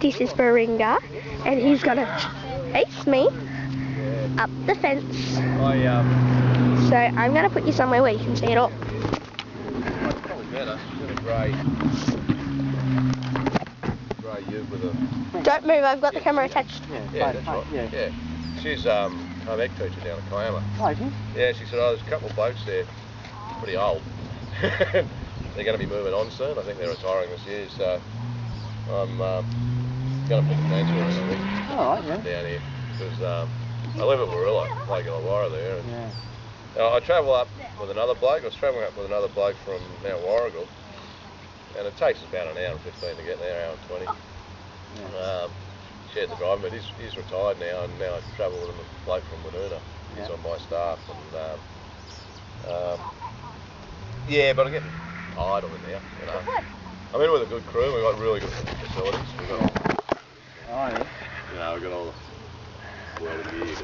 This is baringa, and he's gonna chase me up the fence. So I'm gonna put you somewhere where you can see it all. It's probably better. She's in a grey ute with a... Don't move, I've got the camera attached. Yeah, that's right. Yeah. She's home ec teacher down at Kiama. Oh, is she? Yeah, she said, there's a couple of blokes there, pretty old. They're going to be moving on soon. I think they're retiring this year, so I'm going to put the transfer in, I think. Oh, right, yeah. Down here, because I live at Warilla, Lake Illawarra there. And yeah. I travel up with another bloke. I was travelling up with another bloke from Mount Warrigal, and it takes us about an hour and 15 to get there, hour and 20. Yeah. Shared the drive, but he's retired now, and now I travel with a bloke from Woonona. He's on my staff, and yeah, but I'm getting tired of it now. You know, I'm in with a good crew. We've got really good facilities. We've got, Oh, yeah. we've got all the world of gear.